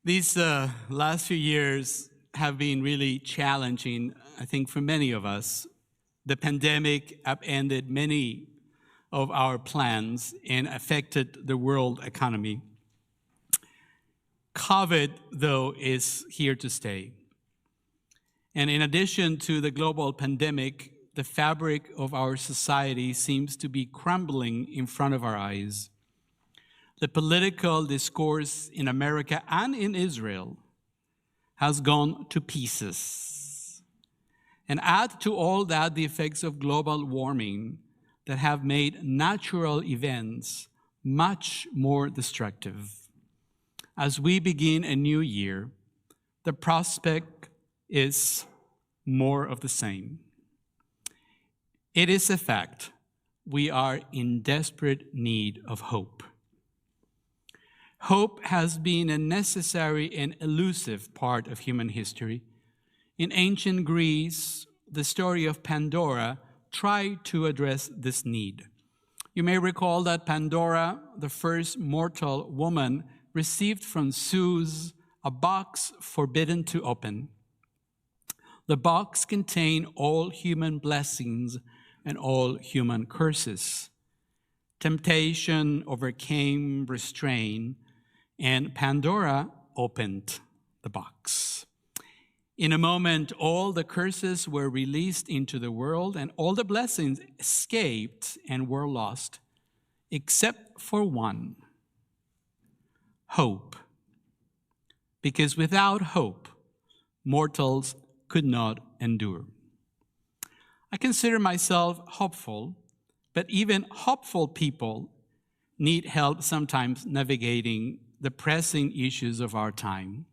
These last few years have been really challenging, I think, for many of us. The pandemic upended many of our plans and affected the world economy. COVID, though, is here to stay. And in addition to the global pandemic, the fabric of our society seems to be crumbling in front of our eyes. The political discourse in America and in Israel has gone to pieces. And add to all that the effects of global warming that have made natural events much more destructive. As we begin a new year, the prospect is more of the same. It is a fact we are in desperate need of hope. Hope has been a necessary and elusive part of human history. In ancient Greece, the story of Pandora tried to address this need. You may recall that Pandora, the first mortal woman, received from Zeus a box forbidden to open. The box contained all human blessings and all human curses. Temptation overcame restraint, and Pandora opened the box. In a moment, all the curses were released into the world, and all the blessings escaped and were lost, except for one: hope. Because without hope, mortals could not endure. I consider myself hopeful, but even hopeful people need help sometimes navigating the pressing issues of our time.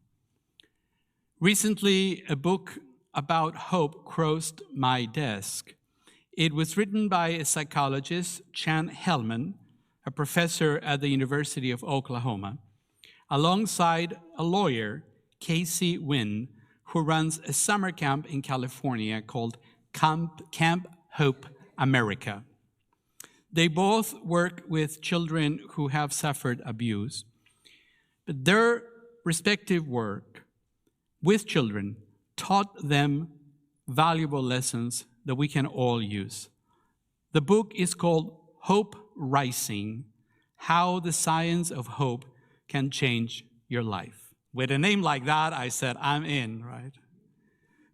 Recently, a book about hope crossed my desk. It was written by a psychologist, Chan Hellman, a professor at the University of Oklahoma, alongside a lawyer, Casey Wynn, who runs a summer camp in California called Camp Hope America. They both work with children who have suffered abuse, but their respective work with children taught them valuable lessons that we can all use. The book is called Hope Rising: How the Science of Hope Can Change Your Life. With a name like that, I said, I'm in, right?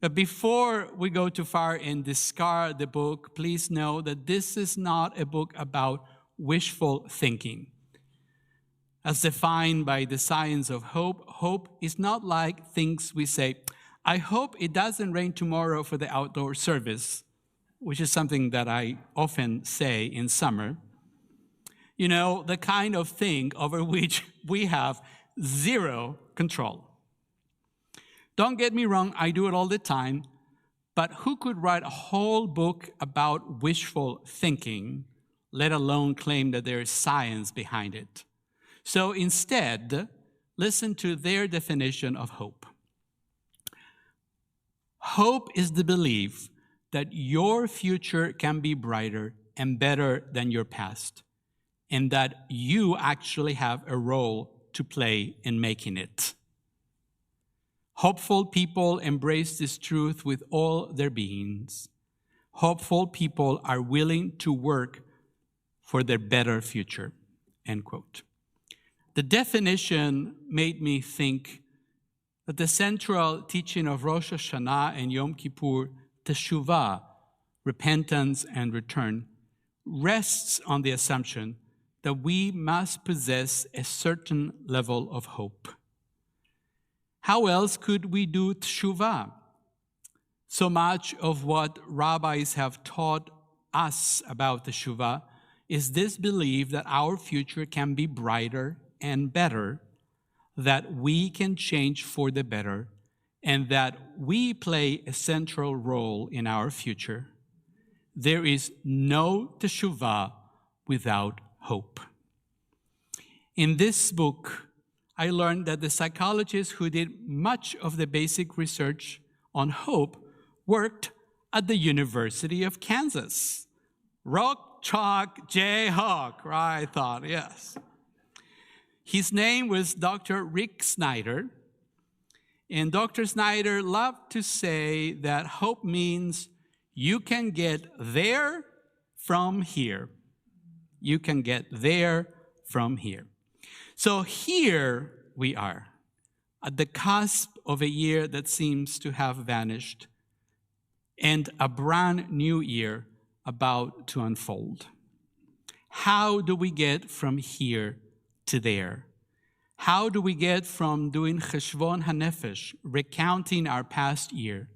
But before we go too far and discard the book, please know that this is not a book about wishful thinking. As defined by the science of hope, hope is not like things we say, I hope it doesn't rain tomorrow for the outdoor service, which is something that I often say in summer. You know, the kind of thing over which we have zero control. Don't get me wrong, I do it all the time, but who could write a whole book about wishful thinking, let alone claim that there is science behind it? So instead, listen to their definition of hope. Hope is the belief that your future can be brighter and better than your past, and that you actually have a role to play in making it. Hopeful people embrace this truth with all their beings. Hopeful people are willing to work for their better future, end quote. The definition made me think that the central teaching of Rosh Hashanah and Yom Kippur, teshuvah, repentance and return, rests on the assumption that we must possess a certain level of hope. How else could we do teshuvah? So much of what rabbis have taught us about teshuvah is this belief that our future can be brighter and better, that we can change for the better, and that we play a central role in our future. There is no teshuvah without hope. In this book, I learned that the psychologists who did much of the basic research on hope worked at the University of Kansas. Rock, chalk, Jayhawk, right? I thought, yes. His name was Dr. Rick Snyder, And Dr. Snyder loved to say that hope means you can get there from here. You can get there from here. So here we are, at the cusp of a year that seems to have vanished and a brand new year about to unfold. How do we get from here to there? How do we get from doing cheshbon hanefesh, recounting our past year,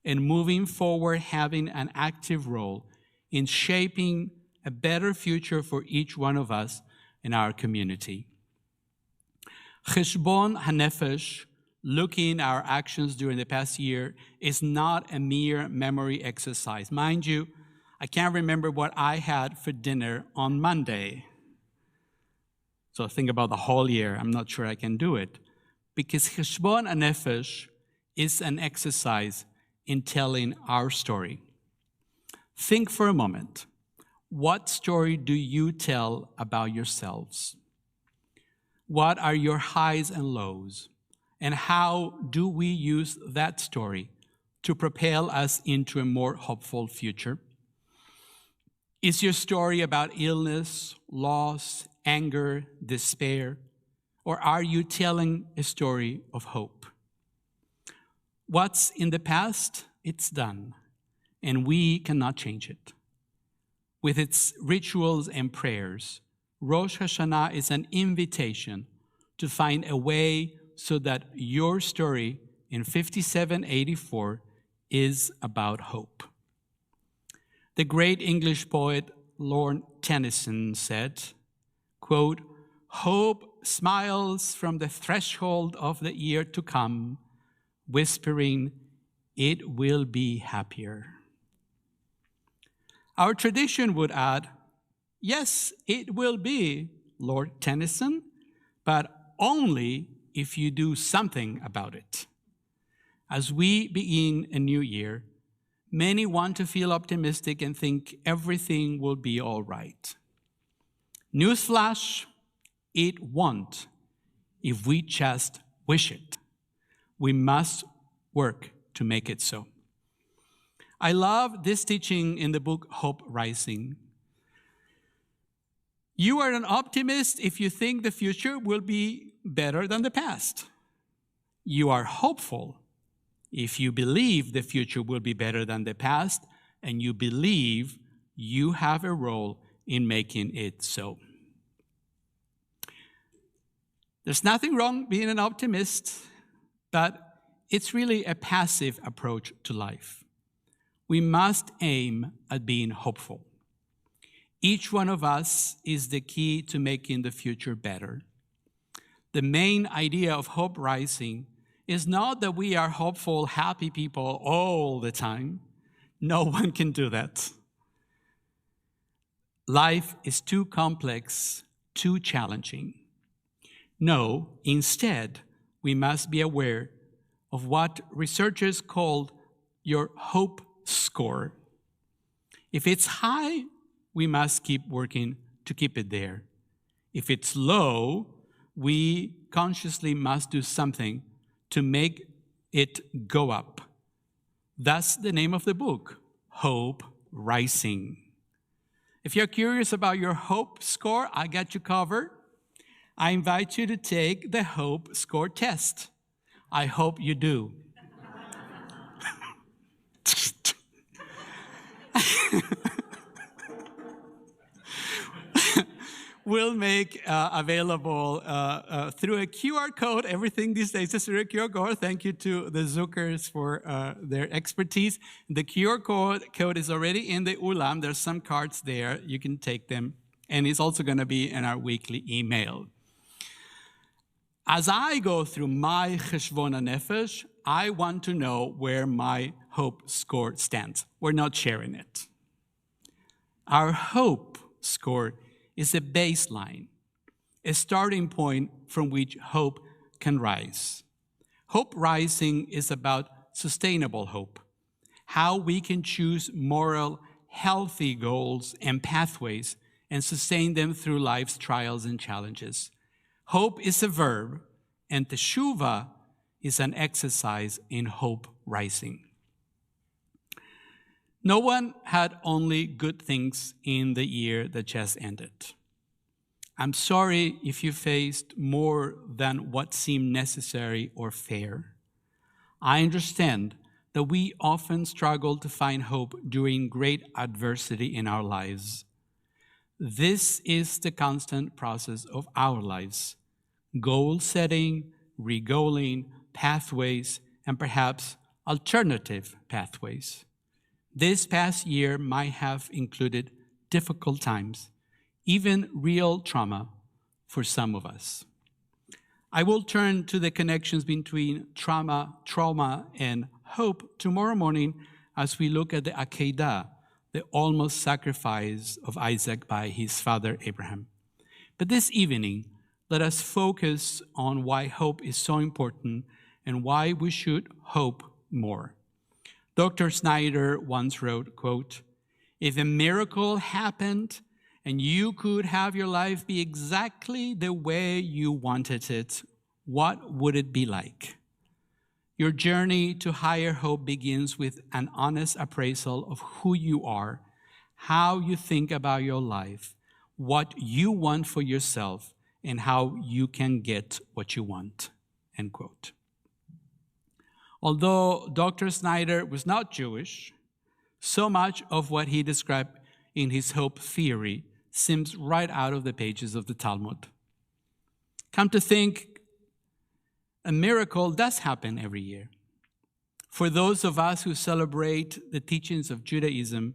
and moving forward having an active role in shaping a better future for each one of us in our community? Cheshbon hanefesh, looking at our actions during the past year, is not a mere memory exercise. Mind you, I can't remember what I had for dinner on Monday. So think about the whole year. I'm not sure I can do it. Because Cheshbon hanefesh is an exercise in telling our story. Think for a moment. What story do you tell about yourselves? What are your highs and lows? And how do we use that story to propel us into a more hopeful future? Is your story about illness, loss, anger, despair? Or are you telling a story of hope? What's in the past, it's done, and we cannot change it. With its rituals and prayers, Rosh Hashanah is an invitation to find a way so that your story in 5784 is about hope. The great English poet Lord Tennyson said, quote, "Hope smiles from the threshold of the year to come, whispering, it will be happier." Our tradition would add, yes, it will be, Lord Tennyson, but only if you do something about it. As we begin a new year, many want to feel optimistic and think everything will be all right. Newsflash, it won't if we just wish it. We must work to make it so. I love this teaching in the book Hope Rising. You are an optimist if you think the future will be better than the past. You are hopeful if you believe the future will be better than the past, and you believe you have a role in making it so. There's nothing wrong being an optimist, but it's really a passive approach to life. We must aim at being hopeful. Each one of us is the key to making the future better. The main idea of Hope Rising is not that we are hopeful, happy people all the time. No one can do that. Life is too complex, too challenging. No, instead, we must be aware of what researchers call your hope score. If it's high, we must keep working to keep it there. If it's low, we consciously must do something to make it go up. That's the name of the book, Hope Rising. If you're curious about your hope score, I got you covered. I invite you to take the hope score test. I hope you do. We'll make available through a QR code. Everything these days is through a QR code. Thank you to the Zuckers for their expertise. The QR code is already in the Ulam. There's some cards there. You can take them. And it's also going to be in our weekly email. As I go through my Cheshbon HaNefesh, I want to know where my hope score stands. We're not sharing it. Our hope score is a baseline, a starting point from which hope can rise. Hope Rising is about sustainable hope, how we can choose moral, healthy goals and pathways and sustain them through life's trials and challenges. Hope is a verb, and teshuvah is an exercise in hope rising. No one had only good things in the year that just ended. I'm sorry if you faced more than what seemed necessary or fair. I understand that we often struggle to find hope during great adversity in our lives. This is the constant process of our lives: goal setting, regoaling, pathways, and perhaps alternative pathways. This past year might have included difficult times, even real trauma for some of us. I will turn to the connections between trauma, and hope tomorrow morning as we look at the Akedah, the almost sacrifice of Isaac by his father Abraham. But this evening, let us focus on why hope is so important and why we should hope more. Dr. Snyder once wrote, quote, "If a miracle happened and you could have your life be exactly the way you wanted it, what would it be like?" Your journey to higher hope begins with an honest appraisal of who you are, how you think about your life, what you want for yourself, and how you can get what you want, end quote. Although Dr. Snyder was not Jewish, so much of what he described in his hope theory seems right out of the pages of the Talmud. Come to think, a miracle does happen every year. For those of us who celebrate the teachings of Judaism,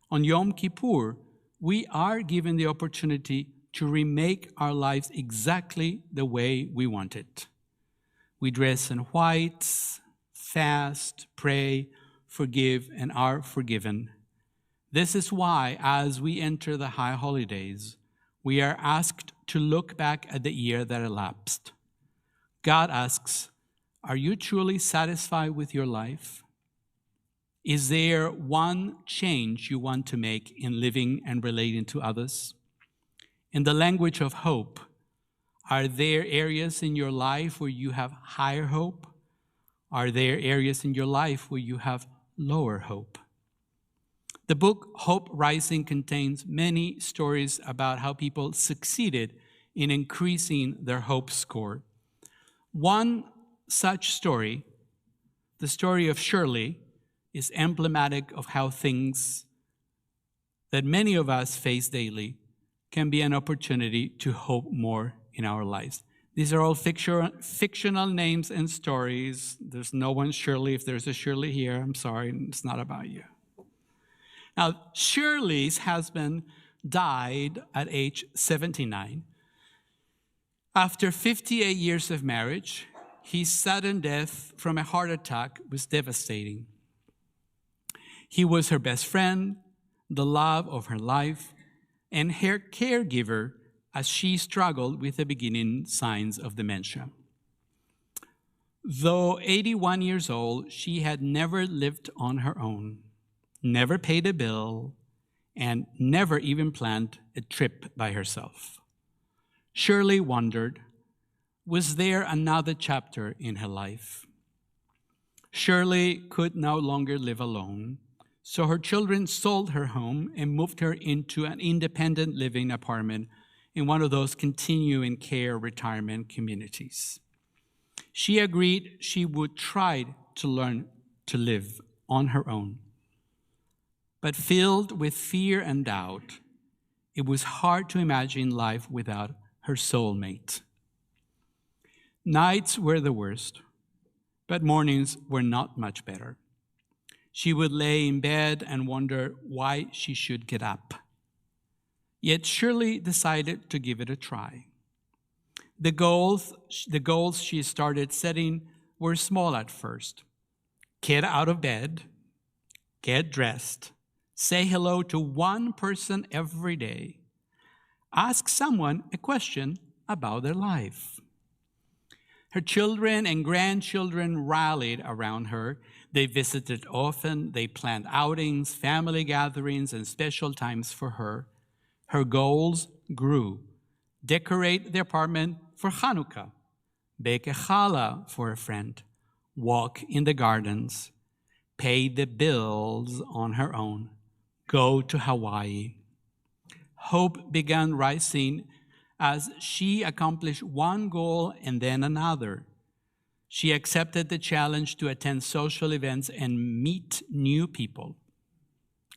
on Yom Kippur, we are given the opportunity to remake our lives exactly the way we want it. We dress in white, fast, pray, forgive, and are forgiven. This is why, as we enter the high holidays, we are asked to look back at the year that elapsed. God asks, are you truly satisfied with your life? Is there one change you want to make in living and relating to others? In the language of hope, are there areas in your life where you have higher hope? Are there areas in your life where you have lower hope? The book Hope Rising contains many stories about how people succeeded in increasing their hope score. One such story, the story of Shirley, is emblematic of how things that many of us face daily can be an opportunity to hope more in our lives. These are all fictional names and stories. There's no one Shirley. If there's a Shirley here, I'm sorry, it's not about you. Now, Shirley's husband died at age 79. After 58 years of marriage, his sudden death from a heart attack was devastating. He was her best friend, the love of her life, and her caregiver as she struggled with the beginning signs of dementia. Though 81 years old, she had never lived on her own, never paid a bill, and never even planned a trip by herself. Shirley wondered, was there another chapter in her life? Shirley could no longer live alone, so her children sold her home and moved her into an independent living apartment in one of those continuing care retirement communities. She agreed she would try to learn to live on her own. But filled with fear and doubt, it was hard to imagine life without her soulmate. Nights were the worst, but mornings were not much better. She would lay in bed and wonder why she should get up. Yet Shirley decided to give it a try. The goals she started setting were small at first. Get out of bed, get dressed, say hello to one person every day, ask someone a question about their life. Her children and grandchildren rallied around her. They visited often. They planned outings, family gatherings, and special times for her. Her goals grew. Decorate the apartment for Hanukkah. Bake a challah for a friend. walk in the gardens, pay the bills on her own, go to Hawaii. Hope began rising as she accomplished one goal and then another. She accepted the challenge to attend social events and meet new people.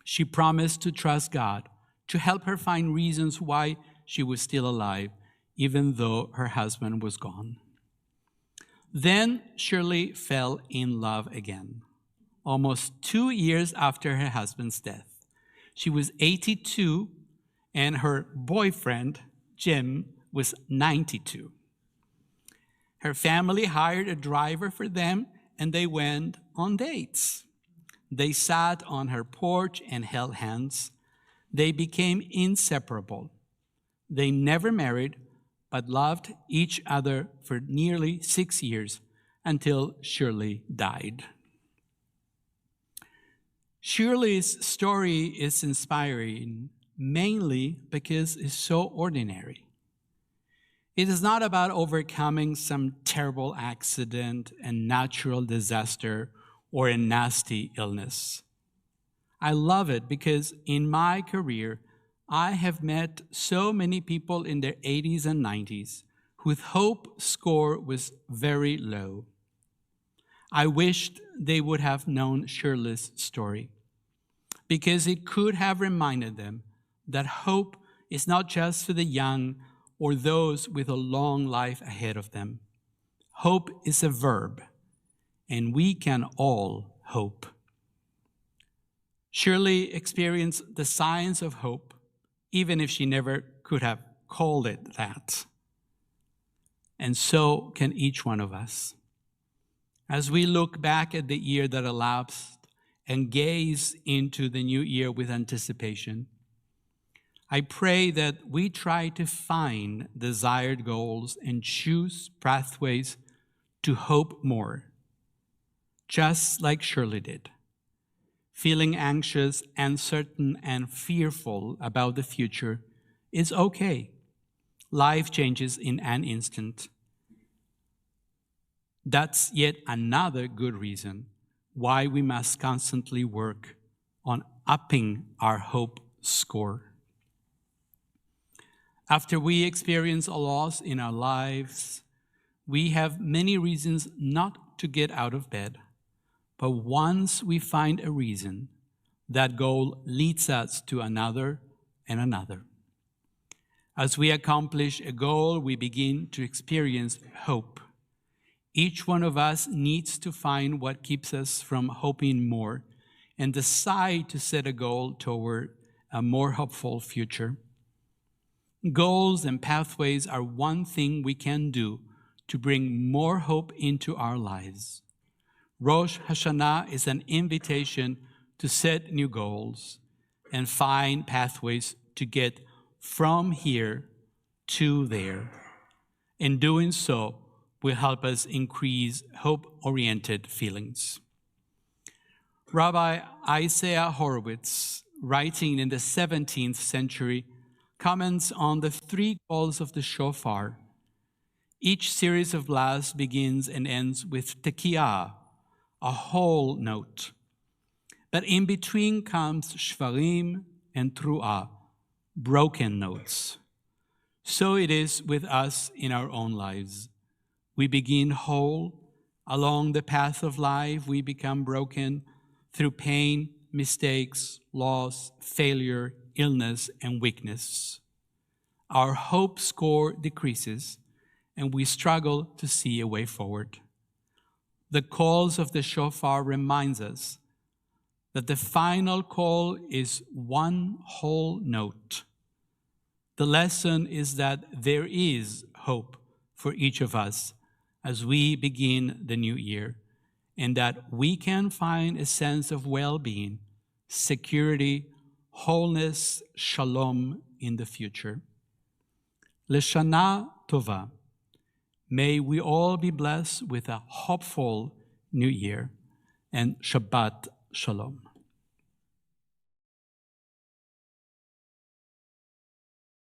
She promised to trust God, to help her find reasons why she was still alive, even though her husband was gone. Then Shirley fell in love again, almost 2 years after her husband's death. She was 82, and her boyfriend, Jim, was 92. Her family hired a driver for them, and they went on dates. They sat on her porch and held hands. They became inseparable. They never married, but loved each other for nearly 6 years until Shirley died. Shirley's story is inspiring mainly because it's so ordinary. It is not about overcoming some terrible accident, a natural disaster, or a nasty illness. I love it because in my career, I have met so many people in their 80s and 90s whose hope score was very low. I wished they would have known Shirley's story because it could have reminded them that hope is not just for the young or those with a long life ahead of them. Hope is a verb, and we can all hope. Shirley experienced the signs of hope, even if she never could have called it that. And so can each one of us. As we look back at the year that elapsed and gaze into the new year with anticipation, I pray that we try to find desired goals and choose pathways to hope more, just like Shirley did. Feeling anxious, uncertain, and fearful about the future is okay. Life changes in an instant. That's yet another good reason why we must constantly work on upping our hope score. After we experience a loss in our lives, we have many reasons not to get out of bed. But once we find a reason, that goal leads us to another and another. As we accomplish a goal, we begin to experience hope. Each one of us needs to find what keeps us from hoping more and decide to set a goal toward a more hopeful future. Goals and pathways are one thing we can do to bring more hope into our lives. Rosh Hashanah is an invitation to set new goals and find pathways to get from here to there. In doing so, will help us increase hope-oriented feelings. Rabbi Isaiah Horowitz, writing in the 17th century, comments on the 3 calls of the shofar. Each series of blasts begins and ends with tekiah, a whole note. But in between comes shvarim and truah, broken notes. So it is with us in our own lives. We begin whole. Along the path of life, we become broken through pain, mistakes, loss, failure, illness, and weakness. Our hope score decreases, and we struggle to see a way forward. The calls of the shofar reminds us that the final call is one whole note. The lesson is that there is hope for each of us as we begin the new year, and that we can find a sense of well-being, security, wholeness, shalom in the future. L'Shana Tova. May we all be blessed with a hopeful new year, and Shabbat Shalom.